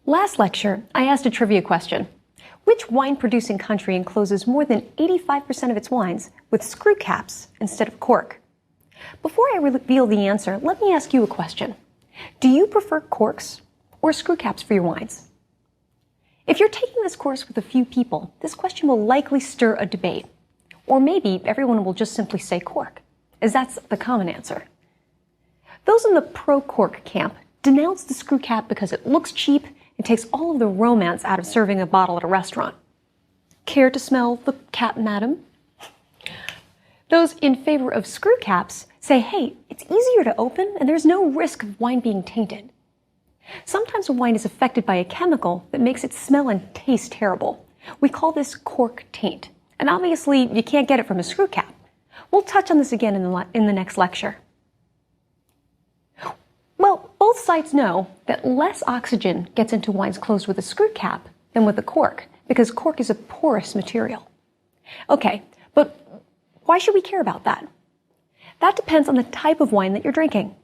Last lecture, I asked a trivia question. Which wine-producing country encloses more than 85% of its wines with screw caps instead of cork? Before I reveal the answer, let me ask you a question. Do you prefer corks or screw caps for your wines? If you're taking this course with a few people, this question will likely stir a debate. Or maybe everyone will just simply say cork, as that's the common answer. Those in the pro-cork camp denounce the screw cap because it looks cheap and takes all of the romance out of serving a bottle at a restaurant. Care to smell the cap, madam? Those in favor of screw caps say, hey, it's easier to open and there's no risk of wine being tainted. Sometimes a wine is affected by a chemical that makes it smell and taste terrible. We call this cork taint. And obviously, you can't get it from a screw cap. We'll touch on this again in the next lecture. Well, both sides know that less oxygen gets into wines closed with a screw cap than with a cork, because cork is a porous material. Okay, but why should we care about that? That depends on the type of wine that you're drinking.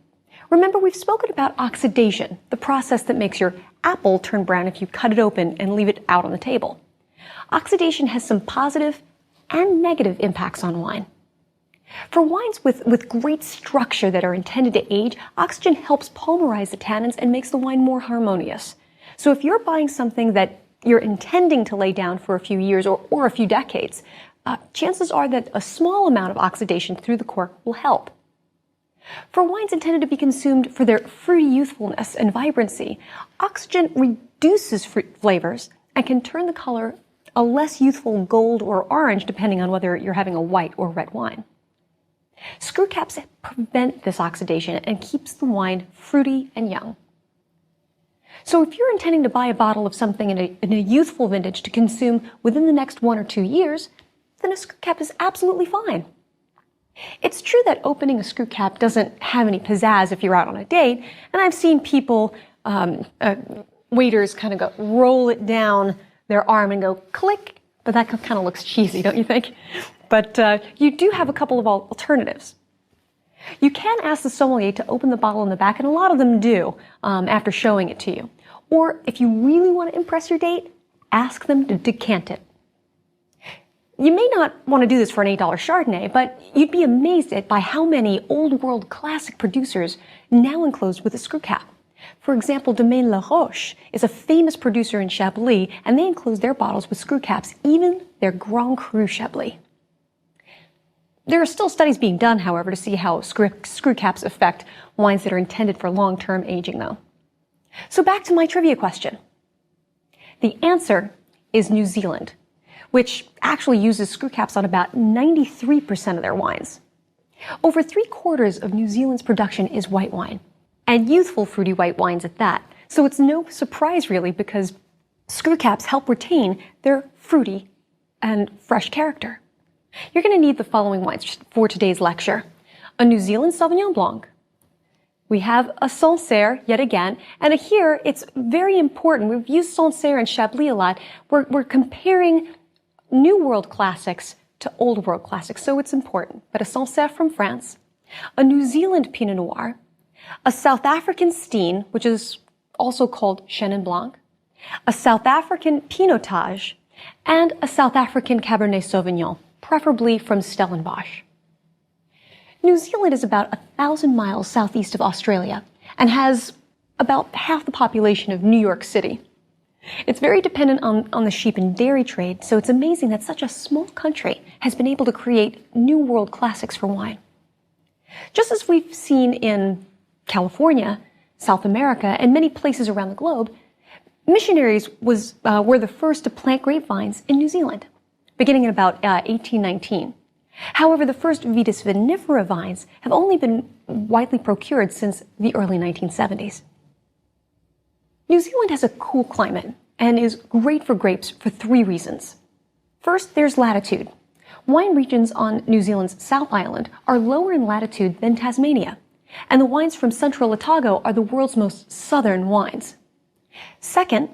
Remember, we've spoken about oxidation, the process that makes your apple turn brown if you cut it open and leave it out on the table. Oxidation has some positive and negative impacts on wine. For wines with great structure that are intended to age, oxygen helps polymerize the tannins and makes the wine more harmonious. So if you're buying something that you're intending to lay down for a few years or a few decades, chances are that a small amount of oxidation through the cork will help. For wines intended to be consumed for their fruity youthfulness and vibrancy, oxygen reduces fruit flavors and can turn the color a less youthful gold or orange depending on whether you're having a white or red wine. Screw caps prevent this oxidation and keeps the wine fruity and young. So if you're intending to buy a bottle of something in a youthful vintage to consume within the next 1 or 2 years, then a screw cap is absolutely fine. It's true that opening a screw cap doesn't have any pizzazz if you're out on a date, and I've seen people, waiters kind of go roll it down their arm and go click, but that kind of looks cheesy, don't you think? But you do have a couple of alternatives. You can ask the sommelier to open the bottle in the back, and a lot of them do after showing it to you. Or if you really want to impress your date, ask them to decant it. You may not want to do this for an $8 Chardonnay, but you'd be amazed by how many old world classic producers now enclosed with a screw cap. For example, Domaine La Roche is a famous producer in Chablis, and they enclose their bottles with screw caps, even their Grand Cru Chablis. There are still studies being done, however, to see how screw caps affect wines that are intended for long-term aging, though. So back to my trivia question. The answer is New Zealand, which actually uses screw caps on about 93% of their wines. Over 3/4 of New Zealand's production is white wine, and youthful fruity white wines at that. So it's no surprise, really, because screw caps help retain their fruity and fresh character. You're going to need the following wines for today's lecture. A New Zealand Sauvignon Blanc. We have a Sancerre, yet again, and here it's very important. We've used Sancerre and Chablis a lot. We're comparing New World classics to Old World classics, so it's important. But a Sancerre from France, a New Zealand Pinot Noir, a South African Steen, which is also called Chenin Blanc, a South African Pinotage, and a South African Cabernet Sauvignon, preferably from Stellenbosch. New Zealand is about 1,000 miles southeast of Australia and has about half the population of New York City. It's very dependent on the sheep and dairy trade, so it's amazing that such a small country has been able to create new world classics for wine. Just as we've seen in California, South America, and many places around the globe, missionaries were the first to plant grapevines in New Zealand, beginning in about 1819. However, the first Vitis vinifera vines have only been widely procured since the early 1970s. New Zealand has a cool climate and is great for grapes for 3 reasons. First, there's latitude. Wine regions on New Zealand's South Island are lower in latitude than Tasmania, and the wines from central Otago are the world's most southern wines. Second,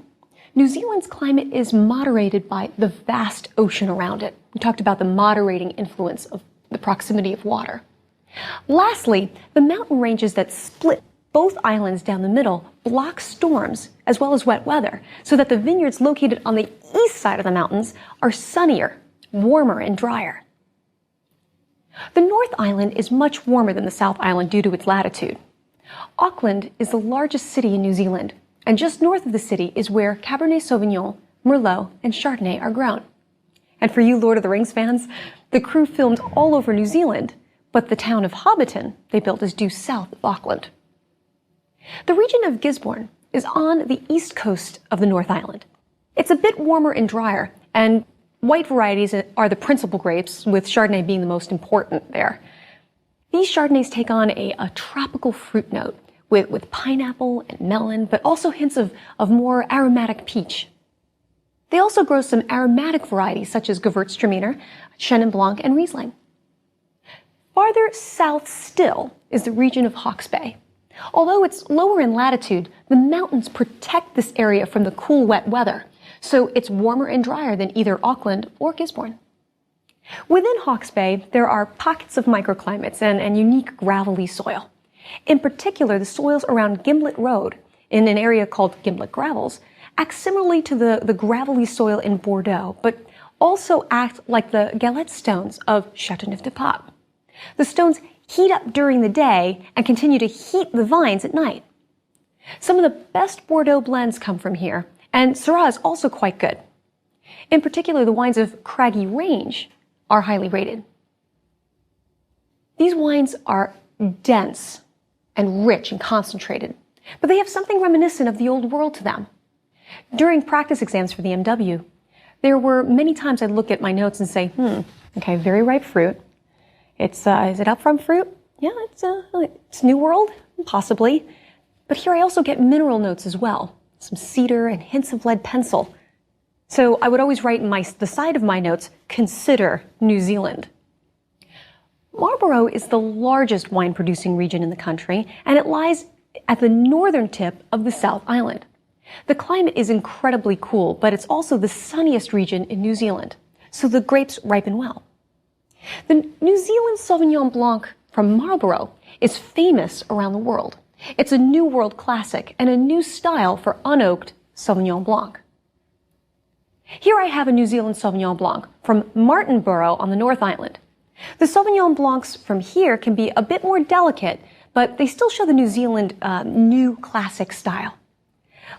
New Zealand's climate is moderated by the vast ocean around it. We talked about the moderating influence of the proximity of water. Lastly, the mountain ranges that split Both islands down the middle block storms as well as wet weather, so that the vineyards located on the east side of the mountains are sunnier, warmer, and drier. The North Island is much warmer than the South Island due to its latitude. Auckland is the largest city in New Zealand, and just north of the city is where Cabernet Sauvignon, Merlot, and Chardonnay are grown. And for you Lord of the Rings fans, the crew filmed all over New Zealand, but the town of Hobbiton they built is due south of Auckland. The region of Gisborne is on the east coast of the North Island. It's a bit warmer and drier, and white varieties are the principal grapes, with Chardonnay being the most important there. These Chardonnays take on a tropical fruit note with pineapple and melon, but also hints of more aromatic peach. They also grow some aromatic varieties such as Gewürztraminer, Chenin Blanc, and Riesling. Farther south still is the region of Hawke's Bay. Although it's lower in latitude, the mountains protect this area from the cool, wet weather, so it's warmer and drier than either Auckland or Gisborne. Within Hawke's Bay, there are pockets of microclimates and unique gravelly soil. In particular, the soils around Gimblett Road, in an area called Gimblett Gravels, act similarly to the gravelly soil in Bordeaux, but also act like the galette stones of Châteauneuf-du-Pape. The stones heat up during the day and continue to heat the vines at night. Some of the best Bordeaux blends come from here, and Syrah is also quite good. In particular, the wines of Craggy Range are highly rated. These wines are dense and rich and concentrated, but they have something reminiscent of the old world to them. During practice exams for the MW, there were many times I'd look at my notes and say, okay, very ripe fruit. Is it upfront fruit? Yeah, it's New World, possibly. But here I also get mineral notes as well, some cedar and hints of lead pencil. So I would always write in the side of my notes, consider New Zealand. Marlborough is the largest wine-producing region in the country, and it lies at the northern tip of the South Island. The climate is incredibly cool, but it's also the sunniest region in New Zealand, so the grapes ripen well. The New Zealand Sauvignon Blanc from Marlborough is famous around the world. It's a New World classic and a new style for unoaked Sauvignon Blanc. Here I have a New Zealand Sauvignon Blanc from Martinborough on the North Island. The Sauvignon Blancs from here can be a bit more delicate, but they still show the New Zealand new classic style.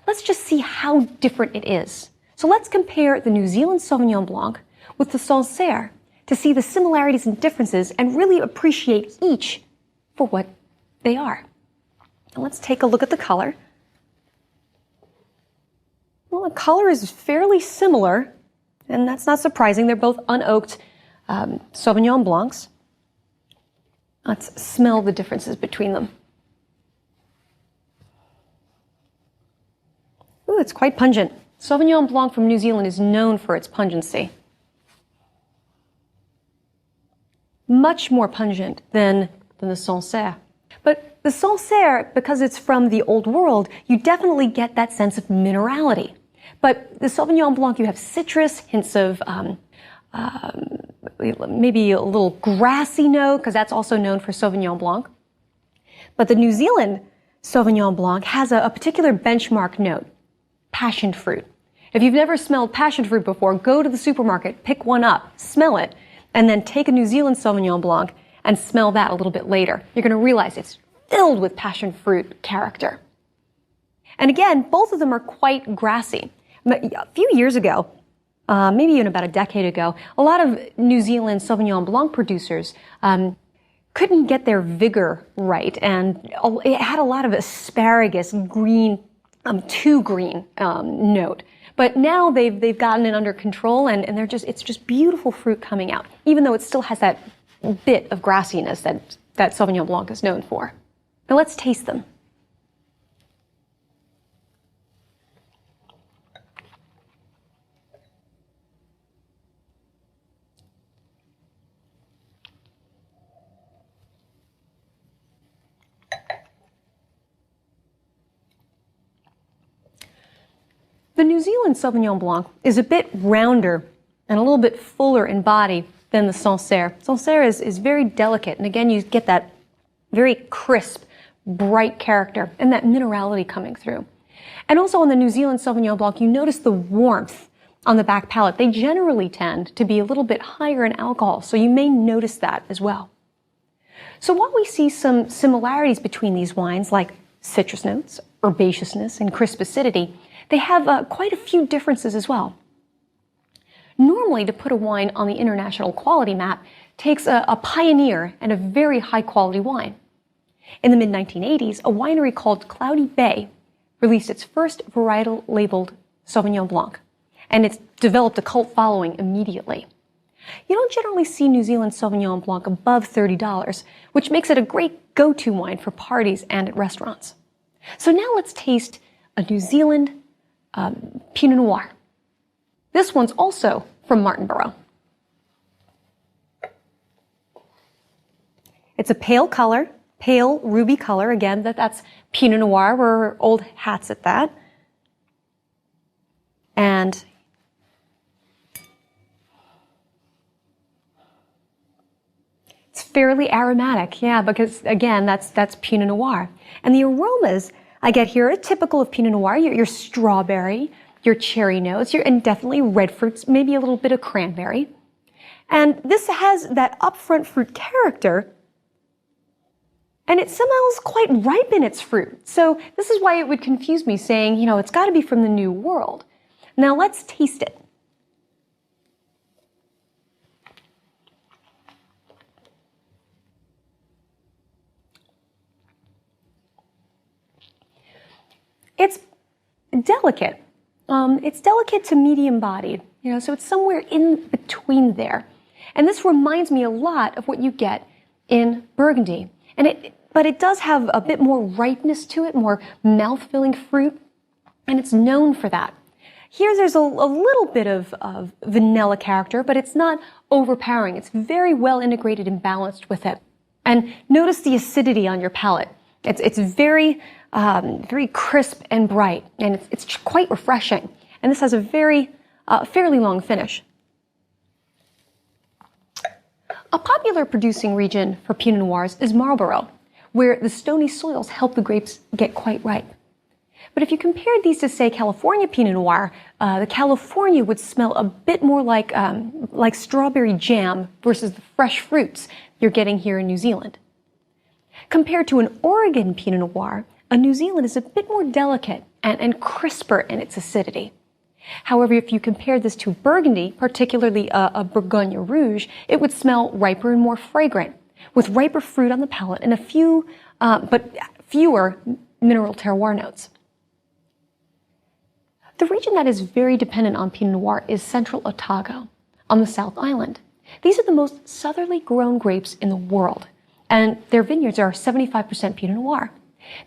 Let's just see how different it is. So let's compare the New Zealand Sauvignon Blanc with the Sancerre to see the similarities and differences and really appreciate each for what they are. Now let's take a look at the color. Well, the color is fairly similar, and that's not surprising. They're both unoaked Sauvignon Blancs. Let's smell the differences between them. Ooh, it's quite pungent. Sauvignon Blanc from New Zealand is known for its pungency. Much more pungent than the Sancerre. But the Sancerre, because it's from the old world, you definitely get that sense of minerality. But the Sauvignon Blanc, you have citrus, hints of maybe a little grassy note, because that's also known for Sauvignon Blanc. But the New Zealand Sauvignon Blanc has a particular benchmark note, passion fruit. If you've never smelled passion fruit before, go to the supermarket, pick one up, smell it, and then take a New Zealand Sauvignon Blanc and smell that a little bit later. You're going to realize it's filled with passion fruit character. And again, both of them are quite grassy. A few years ago, maybe even about a decade ago, a lot of New Zealand Sauvignon Blanc producers couldn't get their vigor right, and it had a lot of asparagus, green, too green note. But now they've gotten it under control, and it's just beautiful fruit coming out, even though it still has that bit of grassiness that Sauvignon Blanc is known for. Now let's taste them. The New Zealand Sauvignon Blanc is a bit rounder and a little bit fuller in body than the Sancerre. Sancerre is very delicate, and again, you get that very crisp, bright character and that minerality coming through. And also on the New Zealand Sauvignon Blanc, you notice the warmth on the back palate. They generally tend to be a little bit higher in alcohol, so you may notice that as well. So while we see some similarities between these wines, like citrus notes, herbaceousness, and crisp acidity, they have quite a few differences as well. Normally, to put a wine on the international quality map takes a pioneer and a very high-quality wine. In the mid-1980s, a winery called Cloudy Bay released its first varietal-labeled Sauvignon Blanc, and it's developed a cult following immediately. You don't generally see New Zealand Sauvignon Blanc above $30, which makes it a great go-to wine for parties and at restaurants. So now let's taste a New Zealand Pinot Noir. This one's also from Martinborough. It's a pale color, pale ruby color. Again, that's Pinot Noir. We're old hats at that. And it's fairly aromatic, yeah, because again, that's Pinot Noir. And the aromas I get here are typical of Pinot Noir. Your strawberry, your cherry notes, and definitely red fruits, maybe a little bit of cranberry. And this has that upfront fruit character, and it somehow is quite ripe in its fruit. So this is why it would confuse me saying, it's got to be from the New World. Now let's taste it. It's delicate. It's delicate to medium-bodied, so it's somewhere in between there. And this reminds me a lot of what you get in Burgundy. But it does have a bit more ripeness to it, more mouth-filling fruit, and it's known for that. Here there's a little bit of vanilla character, but it's not overpowering. It's very well integrated and balanced with it. And notice the acidity on your palate. It's very crisp and bright, and it's quite refreshing. And this has a very fairly long finish. A popular producing region for Pinot Noirs is Marlborough, where the stony soils help the grapes get quite ripe. But if you compared these to, say, California Pinot Noir, the California would smell a bit more like strawberry jam versus the fresh fruits you're getting here in New Zealand. Compared to an Oregon Pinot Noir, a New Zealand is a bit more delicate and crisper in its acidity. However, if you compare this to Burgundy, particularly a Bourgogne Rouge, it would smell riper and more fragrant, with riper fruit on the palate and but fewer mineral terroir notes. The region that is very dependent on Pinot Noir is Central Otago, on the South Island. These are the most southerly grown grapes in the world, and their vineyards are 75% Pinot Noir.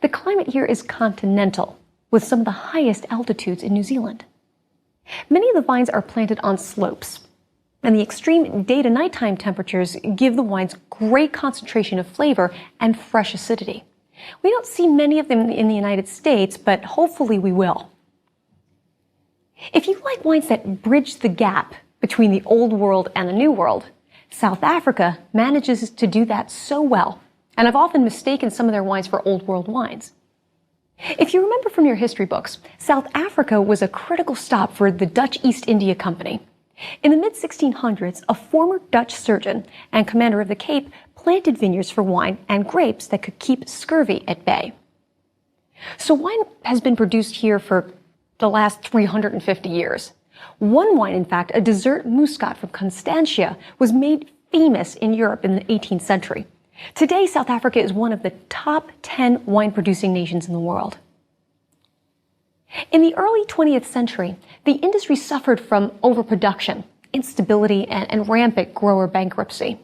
The climate here is continental, with some of the highest altitudes in New Zealand. Many of the vines are planted on slopes, and the extreme day to nighttime temperatures give the wines great concentration of flavor and fresh acidity. We don't see many of them in the United States, but hopefully we will. If you like wines that bridge the gap between the Old World and the New World, South Africa manages to do that so well, and I've often mistaken some of their wines for Old World wines. If you remember from your history books, South Africa was a critical stop for the Dutch East India Company. In the mid-1600s, a former Dutch surgeon and commander of the Cape planted vineyards for wine and grapes that could keep scurvy at bay. So wine has been produced here for the last 350 years. One wine, in fact, a dessert muscat from Constantia, was made famous in Europe in the 18th century. Today, South Africa is one of the top 10 wine-producing nations in the world. In the early 20th century, the industry suffered from overproduction, instability, and rampant grower bankruptcy.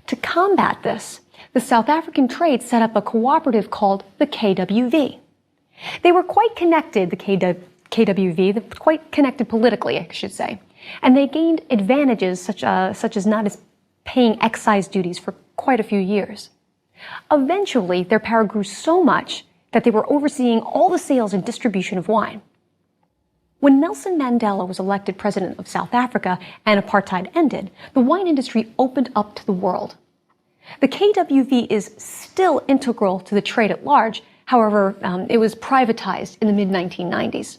To combat this, the South African trade set up a cooperative called the KWV. They were quite connected, the KWV, quite connected politically, I should say, and they gained advantages such as not as paying excise duties for quite a few years. Eventually, their power grew so much that they were overseeing all the sales and distribution of wine. When Nelson Mandela was elected president of South Africa and apartheid ended, the wine industry opened up to the world. The KWV is still integral to the trade at large. However, it was privatized in the mid-1990s.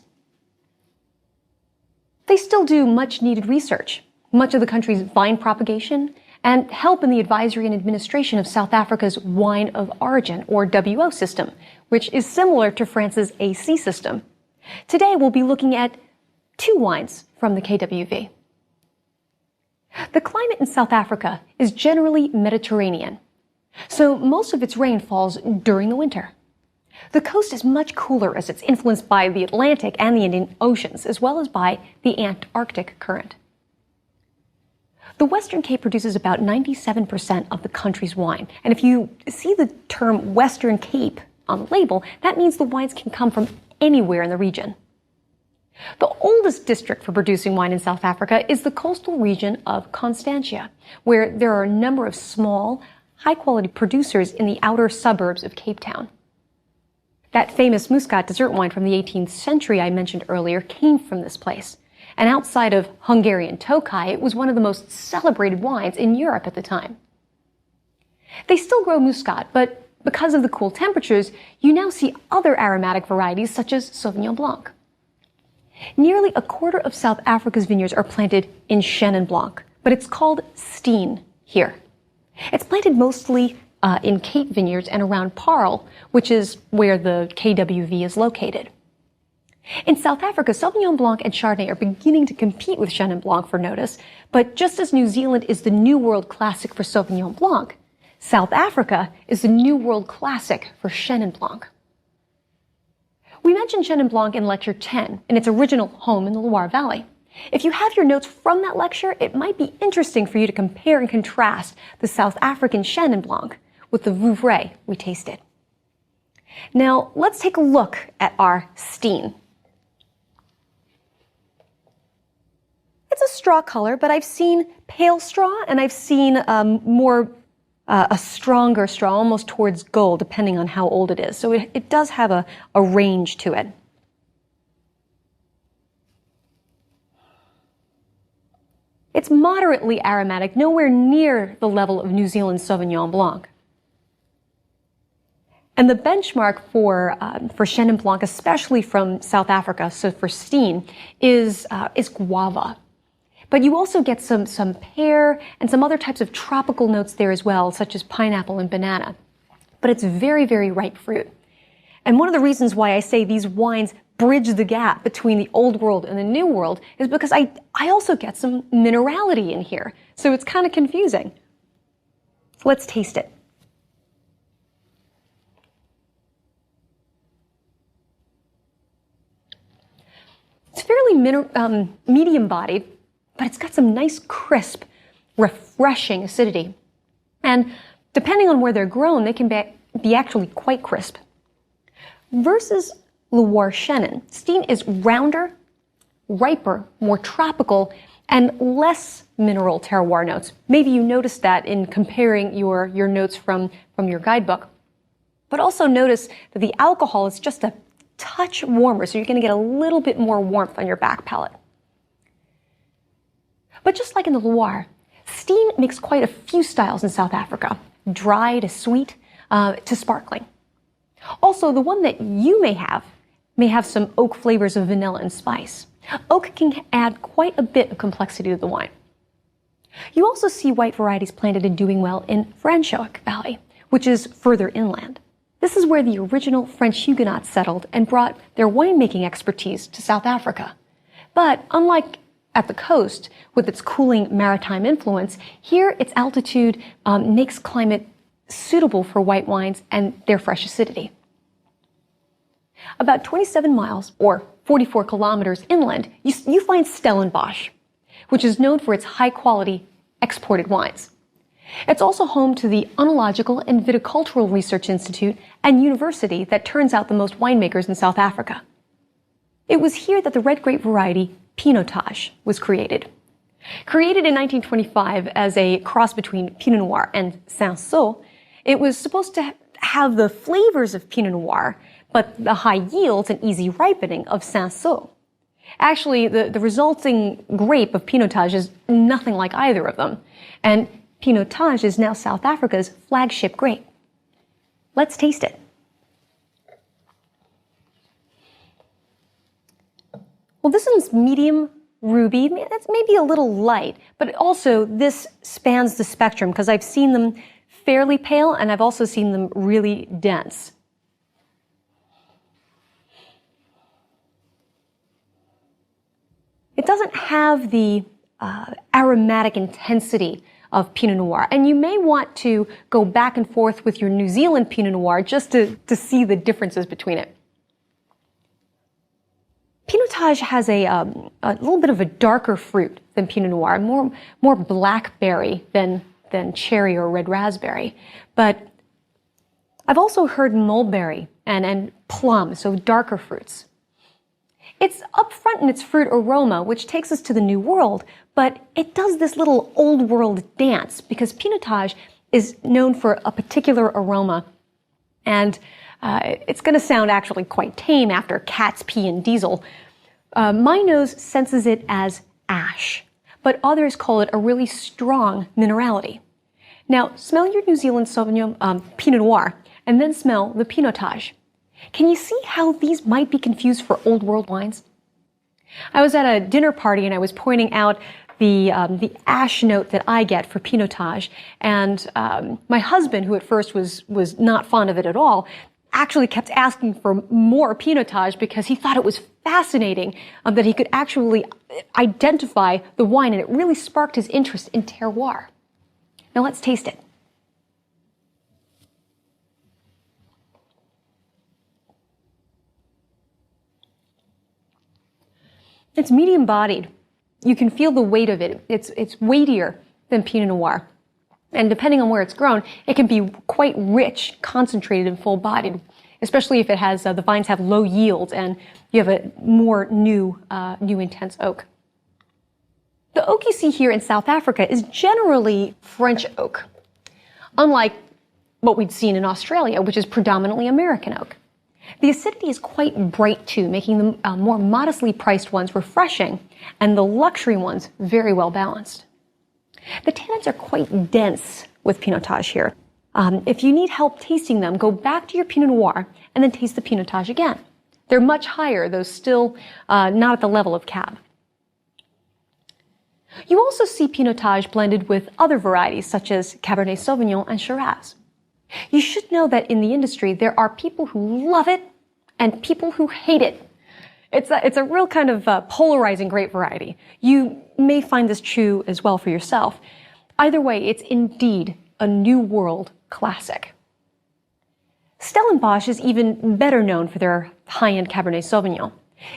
They still do much needed research, much of the country's vine propagation, and help in the advisory and administration of South Africa's Wine of Origin, or WO system, which is similar to France's AC system. Today, we'll be looking at 2 wines from the KWV. The climate in South Africa is generally Mediterranean, so most of its rain falls during the winter. The coast is much cooler as it's influenced by the Atlantic and the Indian Oceans, as well as by the Antarctic current. The Western Cape produces about 97% of the country's wine. And if you see the term Western Cape on the label, that means the wines can come from anywhere in the region. The oldest district for producing wine in South Africa is the coastal region of Constantia, where there are a number of small, high-quality producers in the outer suburbs of Cape Town. That famous Muscat dessert wine from the 18th century I mentioned earlier came from this place. And outside of Hungarian Tokaj, it was one of the most celebrated wines in Europe at the time. They still grow Muscat, but because of the cool temperatures, you now see other aromatic varieties such as Sauvignon Blanc. Nearly a quarter of South Africa's vineyards are planted in Chenin Blanc, but it's called Steen here. It's planted mostly in Cape vineyards and around Paarl, which is where the KWV is located. In South Africa, Sauvignon Blanc and Chardonnay are beginning to compete with Chenin Blanc for notice, but just as New Zealand is the New World Classic for Sauvignon Blanc, South Africa is the New World Classic for Chenin Blanc. We mentioned Chenin Blanc in Lecture 10, in its original home in the Loire Valley. If you have your notes from that lecture, it might be interesting for you to compare and contrast the South African Chenin Blanc with the Vouvray we tasted. Now, let's take a look at our Steen. It's a straw color, but I've seen pale straw and I've seen a stronger straw, almost towards gold, depending on how old it is. So it does have a range to it. It's moderately aromatic, nowhere near the level of New Zealand Sauvignon Blanc. And the benchmark for Chenin Blanc, especially from South Africa, so for Steen, is guava. But you also get some pear and some other types of tropical notes there as well, such as pineapple and banana. But it's very, very ripe fruit. And one of the reasons why I say these wines bridge the gap between the old world and the new world is because I also get some minerality in here. So it's kind of confusing. So let's taste it. It's fairly medium-bodied, but it's got some nice, crisp, refreshing acidity. And depending on where they're grown, they can be actually quite crisp. Versus Loire Chenin, Steen is rounder, riper, more tropical, and less mineral terroir notes. Maybe you noticed that in comparing your notes from your guidebook. But also notice that the alcohol is just a touch warmer, so you're going to get a little bit more warmth on your back palate. But just like in the Loire, Steen makes quite a few styles in South Africa, dry to sweet to sparkling. Also, the one that you may have some oak flavors of vanilla and spice. Oak can add quite a bit of complexity to the wine. You also see white varieties planted and doing well in Franschhoek Valley, which is further inland. This is where the original French Huguenots settled and brought their winemaking expertise to South Africa. But unlike at the coast, with its cooling maritime influence, here its altitude makes climate suitable for white wines and their fresh acidity. About 27 miles, or 44 kilometers inland, you find Stellenbosch, which is known for its high-quality exported wines. It's also home to the Oenological and Viticultural Research Institute and university that turns out the most winemakers in South Africa. It was here that the red grape variety Pinotage was created. Created in 1925 as a cross between Pinot Noir and Cinsault, it was supposed to have the flavors of Pinot Noir, but the high yields and easy ripening of Cinsault. Actually, the resulting grape of Pinotage is nothing like either of them. And Pinotage is now South Africa's flagship grape. Let's taste it. Well, this one's medium ruby. That's maybe a little light, but also this spans the spectrum because I've seen them fairly pale and I've also seen them really dense. It doesn't have the aromatic intensity of Pinot Noir, and you may want to go back and forth with your New Zealand Pinot Noir just to see the differences between it. Pinotage has a little bit of a darker fruit than Pinot Noir, more blackberry than cherry or red raspberry. But I've also heard mulberry and plum, so darker fruits. It's upfront in its fruit aroma, which takes us to the New World, but it does this little old world dance because Pinotage is known for a particular aroma. And it's going to sound actually quite tame after cat's pee and diesel. My nose senses it as ash, but others call it a really strong minerality. Now, smell your New Zealand Sauvignon Pinot Noir, and then smell the Pinotage. Can you see how these might be confused for old world wines? I was at a dinner party and I was pointing out the ash note that I get for Pinotage, and my husband, who at first was not fond of it at all, actually kept asking for more Pinotage because he thought it was fascinating that he could actually identify the wine, and it really sparked his interest in terroir. Now let's taste it. It's medium-bodied. You can feel the weight of it. It's weightier than Pinot Noir. And depending on where it's grown, it can be quite rich, concentrated, and full-bodied, especially if it has the vines have low yield and you have a more new intense oak. The oak you see here in South Africa is generally French oak, unlike what we'd seen in Australia, which is predominantly American oak. The acidity is quite bright too, making the more modestly priced ones refreshing and the luxury ones very well balanced. The tannins are quite dense with Pinotage here. If you need help tasting them, go back to your Pinot Noir and then taste the Pinotage again. They're much higher, though still not at the level of Cab. You also see Pinotage blended with other varieties such as Cabernet Sauvignon and Shiraz. You should know that in the industry there are people who love it and people who hate it. It's a real kind of polarizing grape variety. You may find this true as well for yourself. Either way, it's indeed a New World classic. Stellenbosch is even better known for their high-end Cabernet Sauvignon.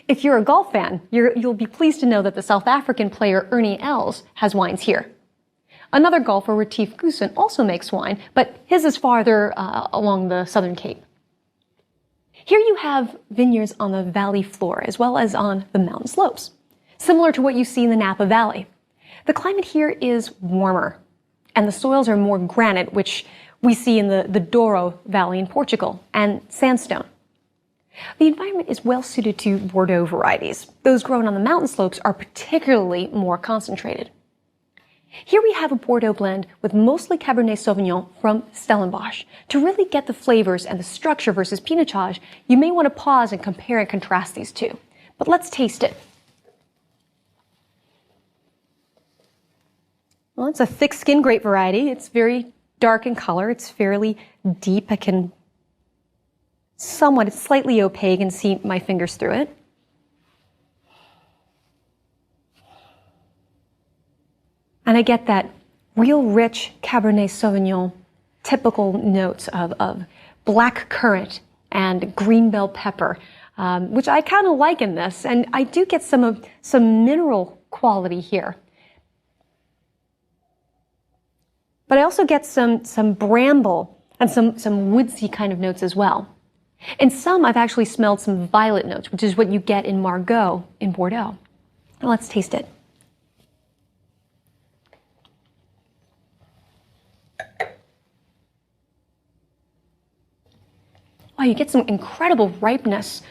If you're a golf fan, you'll be pleased to know that the South African player Ernie Els has wines here. Another golfer, Retief Goosen, also makes wine, but his is farther along the Southern Cape. Here you have vineyards on the valley floor as well as on the mountain slopes, similar to what you see in the Napa Valley. The climate here is warmer, and the soils are more granite, which we see in the Douro Valley in Portugal, and sandstone. The environment is well suited to Bordeaux varieties. Those grown on the mountain slopes are particularly more concentrated. Here we have a Bordeaux blend with mostly Cabernet Sauvignon from Stellenbosch. To really get the flavors and the structure versus Pinotage, you may want to pause and compare and contrast these two. But let's taste it. Well, it's a thick-skinned grape variety. It's very dark in color. It's fairly deep. It's slightly opaque and see my fingers through it. And I get that real rich Cabernet Sauvignon, typical notes of black currant and green bell pepper, which I kind of like in this. And I do get some mineral quality here. But I also get some bramble and some woodsy kind of notes as well. In some, I've actually smelled some violet notes, which is what you get in Margaux in Bordeaux. Now let's taste it. Oh, you get some incredible ripeness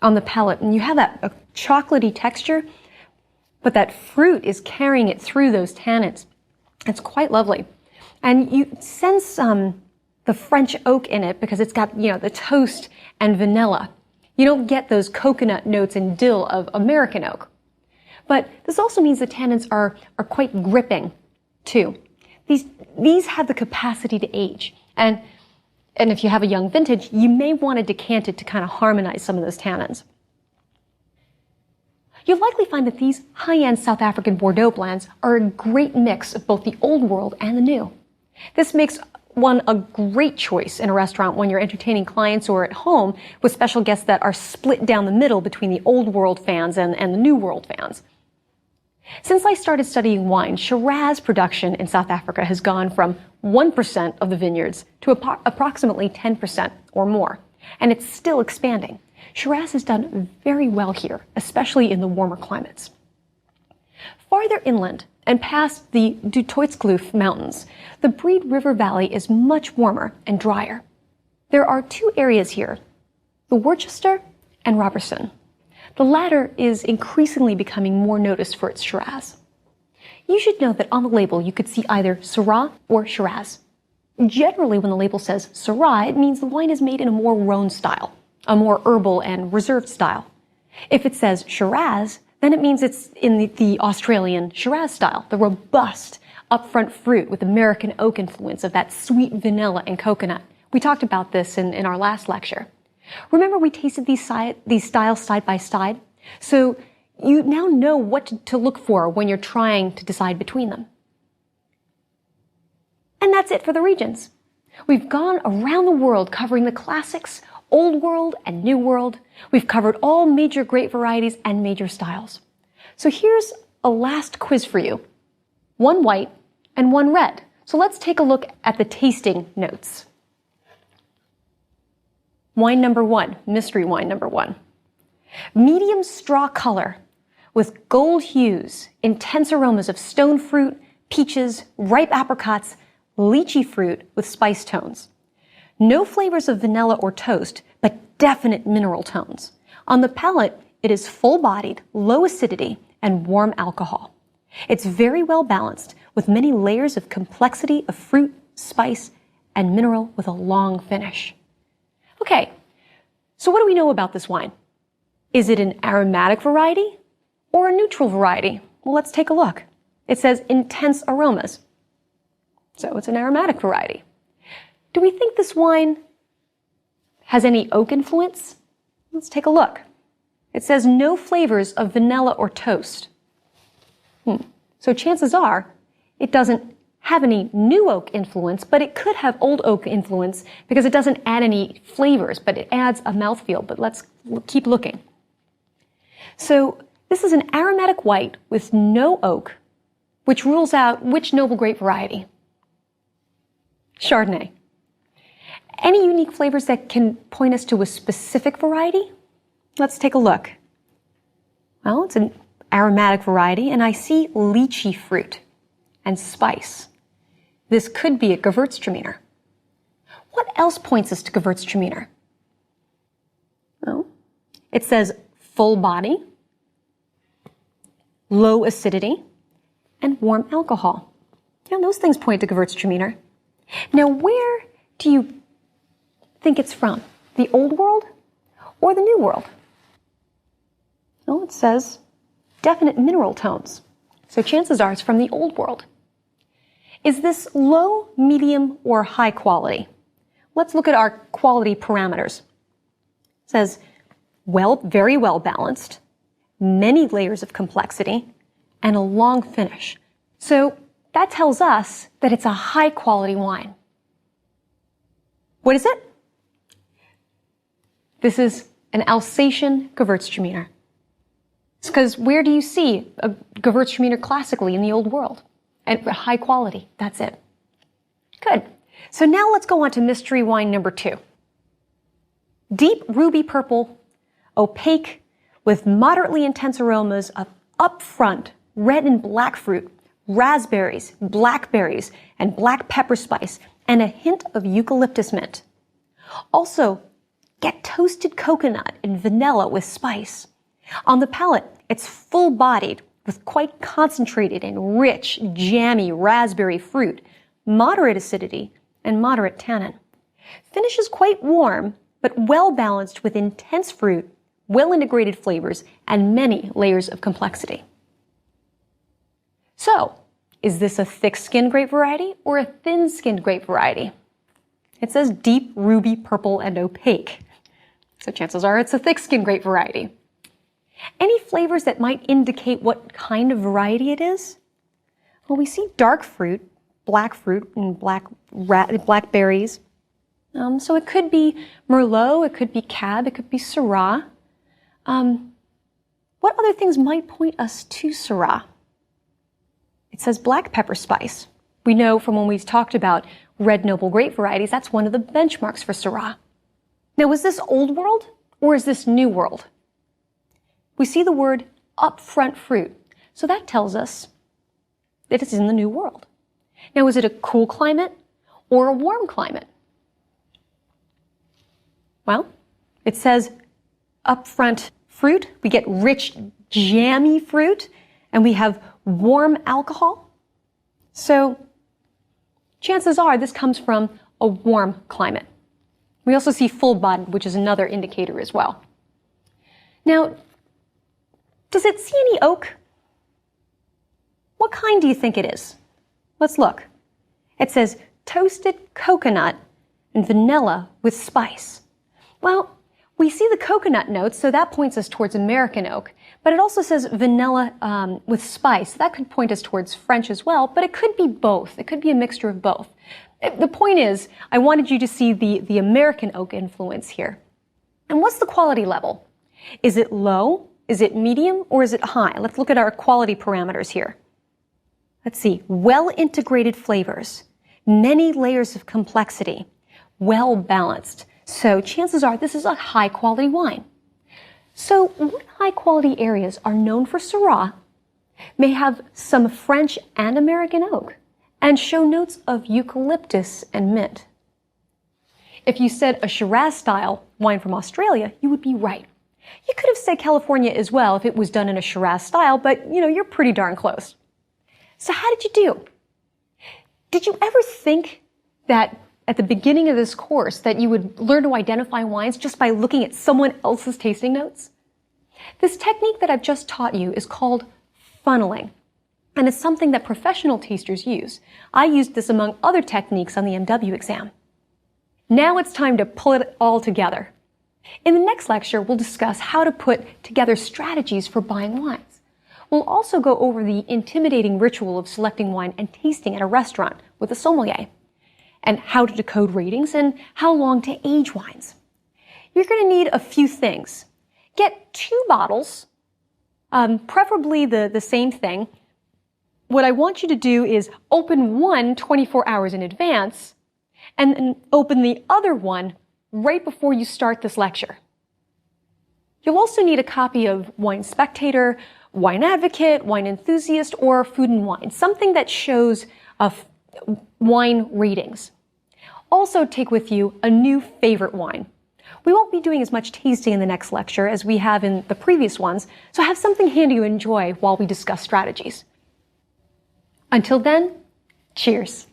on the palate, and you have a chocolatey texture, but that fruit is carrying it through those tannins. It's quite lovely. And you sense the French oak in it because it's got, the toast and vanilla. You don't get those coconut notes and dill of American oak. But this also means the tannins are quite gripping, too. These have the capacity to age. And if you have a young vintage, you may want to decant it to kind of harmonize some of those tannins. You'll likely find that these high-end South African Bordeaux blends are a great mix of both the old world and the new. This makes one a great choice in a restaurant when you're entertaining clients or at home with special guests that are split down the middle between the old world fans and the new world fans. Since I started studying wine, Shiraz production in South Africa has gone from 1% of the vineyards to approximately 10% or more, and it's still expanding. Shiraz has done very well here, especially in the warmer climates. Farther inland and past the Du Toitskloof Mountains, the Breed River Valley is much warmer and drier. There are two areas here, the Worcester and Robertson. The latter is increasingly becoming more noticed for its Shiraz. You should know that on the label you could see either Syrah or Shiraz. Generally, when the label says Syrah, it means the wine is made in a more Rhone style, a more herbal and reserved style. If it says Shiraz, then it means it's in the Australian Shiraz style, the robust, upfront fruit with American oak influence of that sweet vanilla and coconut. We talked about this in our last lecture. Remember we tasted these styles side by side? So you now know what to look for when you're trying to decide between them. And that's it for the regions. We've gone around the world covering the classics, Old World and New World. We've covered all major grape varieties and major styles. So here's a last quiz for you. One white and one red. So let's take a look at the tasting notes. Wine number one, mystery wine number one. Medium straw color with gold hues, intense aromas of stone fruit, peaches, ripe apricots, lychee fruit with spice tones. No flavors of vanilla or toast, but definite mineral tones. On the palate, it is full-bodied, low acidity, and warm alcohol. It's very well balanced, with many layers of complexity of fruit, spice, and mineral with a long finish. Okay, so what do we know about this wine? Is it an aromatic variety or a neutral variety? Well, let's take a look. It says intense aromas. So it's an aromatic variety. Do we think this wine has any oak influence? Let's take a look. It says no flavors of vanilla or toast. So chances are it doesn't have any new oak influence, but it could have old oak influence because it doesn't add any flavors, but it adds a mouthfeel. But let's keep looking. So this is an aromatic white with no oak, which rules out which noble grape variety? Chardonnay. Any unique flavors that can point us to a specific variety? Let's take a look. Well, it's an aromatic variety, and I see lychee fruit and spice. This could be a Gewürztraminer. What else points us to Gewürztraminer? Well, it says full body, low acidity, and warm alcohol. Yeah, those things point to Gewürztraminer. Now, where do you think it's from? The Old World or the New World? Well, it says definite mineral tones. So chances are it's from the Old World. Is this low, medium, or high quality? Let's look at our quality parameters. It says very well balanced, many layers of complexity, and a long finish. So that tells us that it's a high quality wine. What is it? This is an Alsatian Gewürztraminer. It's because where do you see a Gewürztraminer classically in the Old World? And high quality, that's it. Good. So now let's go on to mystery wine number two. Deep ruby purple, opaque, with moderately intense aromas of upfront red and black fruit, raspberries, blackberries, and black pepper spice, and a hint of eucalyptus mint. Also, get toasted coconut and vanilla with spice. On the palate, it's full-bodied with quite concentrated and rich, jammy raspberry fruit, moderate acidity, and moderate tannin. Finish is quite warm, but well balanced with intense fruit, well-integrated flavors, and many layers of complexity. So, is this a thick-skinned grape variety or a thin-skinned grape variety? It says deep, ruby, purple, and opaque. So chances are it's a thick-skinned grape variety. Any flavors that might indicate what kind of variety it is? Well, we see dark fruit, and black berries. So it could be Merlot, it could be Cab, it could be Syrah. What other things might point us to Syrah? It says black pepper spice. We know from when we've talked about red noble grape varieties, that's one of the benchmarks for Syrah. Now, is this Old World or is this New World? We see the word upfront fruit, so that tells us that it's in the New World. Now, is it a cool climate or a warm climate? Well, it says upfront fruit. We get rich, jammy fruit, and we have warm alcohol. So chances are this comes from a warm climate. We also see full-bodied, which is another indicator as well. Now, does it see any oak? What kind do you think it is? Let's look. It says toasted coconut and vanilla with spice. Well, we see the coconut notes, so that points us towards American oak, but it also says vanilla with spice. That could point us towards French as well, but it could be both. It could be a mixture of both. The point is, I wanted you to see the American oak influence here. And what's the quality level? Is it low? Is it medium? Or is it high? Let's look at our quality parameters here. Let's see. Well-integrated flavors, many layers of complexity, well-balanced. So chances are this is a high-quality wine. So what high-quality areas are known for Syrah, may have some French and American oak, and show notes of eucalyptus and mint? If you said a Shiraz-style wine from Australia, you would be right. You could have said California as well if it was done in a Shiraz style, but you're pretty darn close. So how did you do? Did you ever think that at the beginning of this course that you would learn to identify wines just by looking at someone else's tasting notes? This technique that I've just taught you is called funneling, and it's something that professional tasters use. I used this among other techniques on the MW exam. Now it's time to pull it all together. In the next lecture, we'll discuss how to put together strategies for buying wines. We'll also go over the intimidating ritual of selecting wine and tasting at a restaurant with a sommelier, and how to decode ratings and how long to age wines. You're going to need a few things. Get 2 bottles, preferably the same thing. What I want you to do is open one 24 hours in advance and then open the other one right before you start this lecture. You'll also need a copy of Wine Spectator, Wine Advocate, Wine Enthusiast, or Food and Wine, something that shows wine ratings. Also take with you a new favorite wine. We won't be doing as much tasting in the next lecture as we have in the previous ones, so have something handy to enjoy while we discuss strategies. Until then, cheers.